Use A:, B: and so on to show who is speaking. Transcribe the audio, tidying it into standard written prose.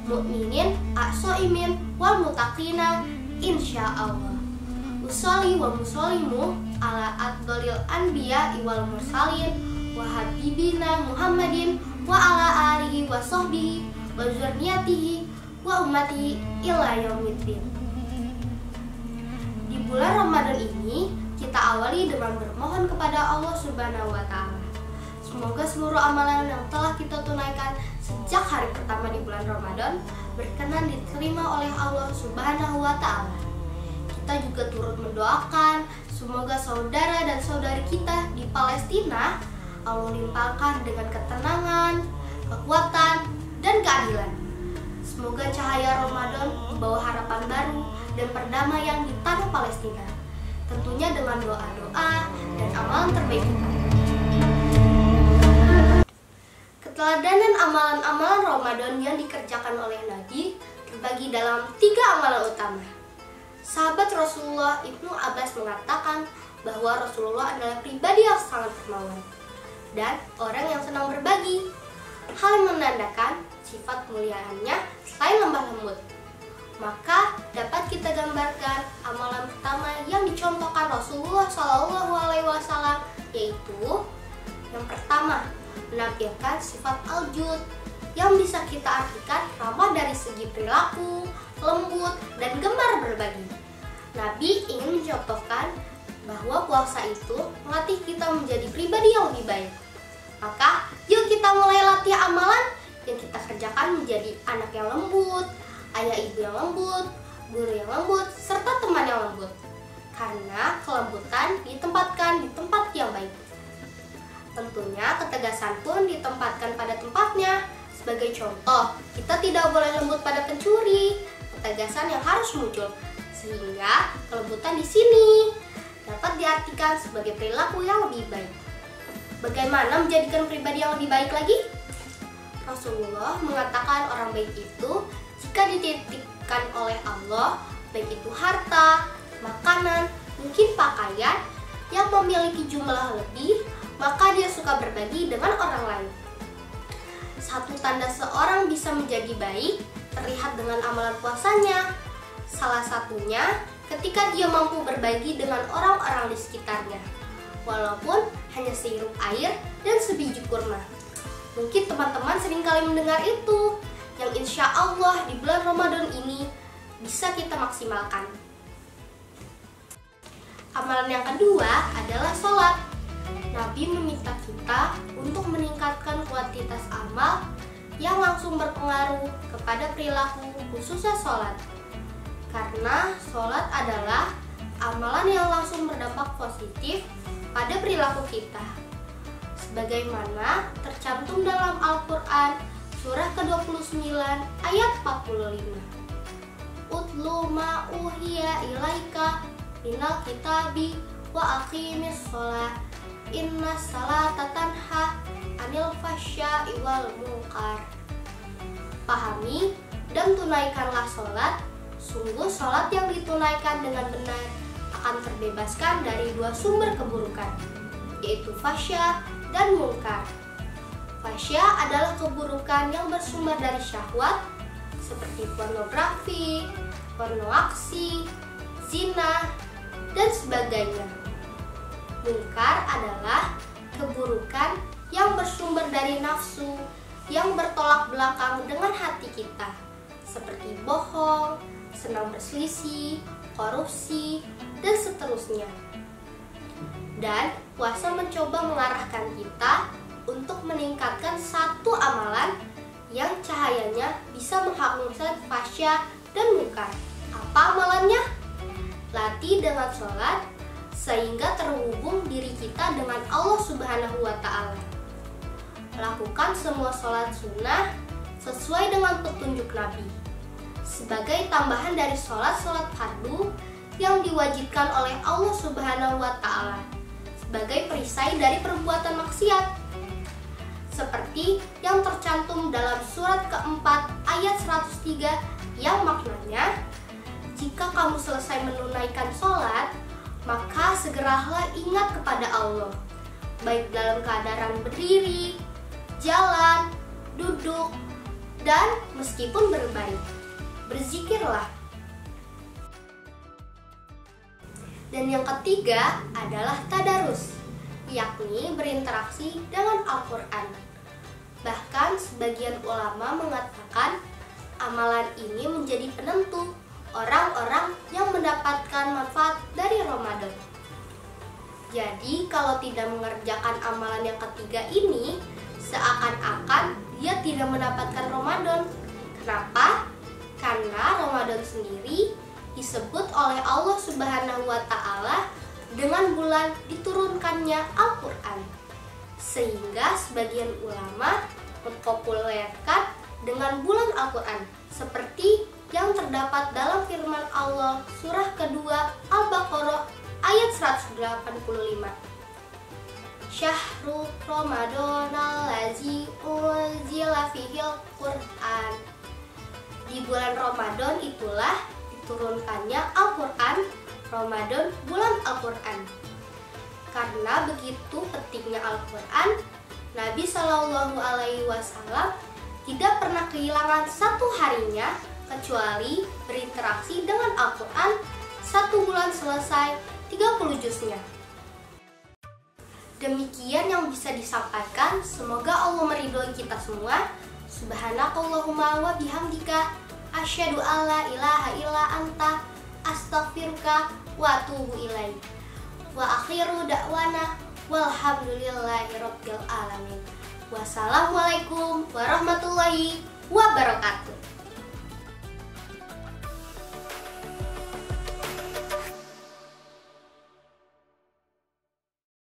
A: mu'minin, as-soimin, wal mutaqina insyaallah. Usolli wa musollimu ala afdhalil anbiya wal mursalin wa habibina Muhammadin wa ala alihi wa sahbihi wa zurriyatihi wa ummatihi ila yaumiddin. Di bulan Ramadan ini kita awali dengan bermohon kepada Allah Subhanahu wa taala. Semoga seluruh amalan yang telah kita tunaikan sejak hari pertama di bulan Ramadan berkenan diterima oleh Allah Subhanahu wa taala. Kita juga turut mendoakan semoga saudara dan saudari kita di Palestina Allah limpahkan dengan ketenangan, kekuatan, dan keadilan. Semoga cahaya Ramadan membawa harapan baru dan perdamaian di tanah Palestina. Tentunya dengan doa-doa dan amalan terbaik kita. Keteladanan amalan-amalan Ramadan yang dikerjakan oleh Nabi terbagi dalam 3 amalan utama. Sahabat Rasulullah Ibnu Abbas mengatakan bahwa Rasulullah adalah pribadi yang sangat dermawan dan orang yang senang berbagi. Hal yang menandakan sifat kemuliaannya selain lemah lembut. Maka dapat kita gambarkan amalan pertama yang dicontohkan Rasulullah SAW, yaitu yang pertama, menampilkan sifat al-jud yang bisa kita artikan ramah dari segi perilaku, lembut, dan gemar berbagi. Nabi ingin mencontohkan bahwa puasa itu melatih kita menjadi pribadi yang lebih baik. Maka yuk kita mulai latih amalan yang kita kerjakan menjadi anak yang lembut, ayah ibu yang lembut, guru yang lembut, serta teman yang lembut. Karena kelembutan ditempatkan di tempat yang baik. Tentunya ketegasan pun ditempatkan pada tempatnya. Sebagai contoh, kita tidak boleh lembut pada pencuri. Ketegasan yang harus muncul, sehingga kelembutan di sini dapat diartikan sebagai perilaku yang lebih baik. Bagaimana menjadikan pribadi yang lebih baik lagi? Rasulullah mengatakan orang baik itu jika dititipkan oleh Allah, baik itu harta, makanan, mungkin pakaian yang memiliki jumlah lebih, maka dia suka berbagi dengan orang lain. Satu tanda seorang bisa menjadi baik terlihat dengan amalan puasanya. Salah satunya ketika dia mampu berbagi dengan orang-orang di sekitarnya, walaupun hanya sehirup air dan sebiji kurma. Mungkin teman-teman seringkali mendengar itu, yang insya Allah di bulan Ramadan ini bisa kita maksimalkan. Amalan yang kedua adalah sholat. Nabi meminta kita untuk meningkatkan kuantitas amal yang langsung berpengaruh kepada perilaku, khususnya sholat. Karena sholat adalah amalan yang langsung berdampak positif pada perilaku kita. Sebagaimana tercantum dalam Al-Quran surah ke-29 ayat 45. Utlu ma uhiya ilaika minal kitabi wa aqimis sholat inna salata tanha anil fasya'i wal munkar. Pahami dan tunaikanlah sholat. Sungguh sholat yang ditunaikan dengan benar akan terbebaskan dari 2 sumber keburukan, yaitu fasya dan munkar. Fasya adalah keburukan yang bersumber dari syahwat seperti pornografi, pornoaksi, zina, dan sebagainya. Munkar adalah keburukan yang bersumber dari nafsu yang bertolak belakang dengan hati kita, seperti bohong, senang berselisih, korupsi, dan seterusnya. Dan puasa mencoba mengarahkan kita untuk meningkatkan satu amalan yang cahayanya bisa menghapuskan fasya dan munkar. Apa amalannya? Latih dengan sholat sehingga terhubung diri kita dengan Allah Subhanahu wa taala. Lakukan semua sholat sunnah sesuai dengan petunjuk Nabi, sebagai tambahan dari sholat-sholat fardu yang diwajibkan oleh Allah Subhanahu wa taala, sebagai perisai dari perbuatan maksiat. Seperti yang tercantum dalam surat keempat ayat 103 yang maknanya, jika kamu selesai menunaikan sholat, maka segeralah ingat kepada Allah, baik dalam keadaan berdiri, jalan, duduk, Dan meskipun berbaring, berzikirlah. Dan yang ketiga adalah tadarus, yakni berinteraksi dengan Al-Quran. Bahkan sebagian ulama mengatakan amalan ini menjadi penentu orang-orang yang mendapatkan manfaat dari Ramadan. Jadi kalau tidak mengerjakan amalan yang ketiga ini, seakan-akan dia tidak mendapatkan Ramadan. Kenapa? Karena Ramadan sendiri disebut oleh Allah Subhanahu wa Ta'ala dengan bulan diturunkannya Al-Quran. Sehingga sebagian ulama mempopulerkan dengan bulan Al-Quran, seperti yang terdapat dalam firman Allah surah kedua Al-Baqarah ayat 185. Syahrul Ramadanal ladzi unzila fihil Qur'an. Di bulan Ramadan itulah diturunkannya Al-Quran. Ramadan bulan Al-Quran. Karena begitu pentingnya Al-Quran, Nabi Shallallahu Alaihi Wasallam tidak pernah kehilangan satu harinya kecuali berinteraksi dengan Al-Quran. 1 bulan selesai 30 juznya. Demikian yang bisa disampaikan. Semoga Allah meridhoi kita semua. Subhanakallahumma wa bihamdika asyhadu alla ilaha illa anta astaghfiruka wa atubu ilaik. Wa akhiru da'wana walhamdulillahirabbil alamin. Wassalamualaikum warahmatullahi wabarakatuh.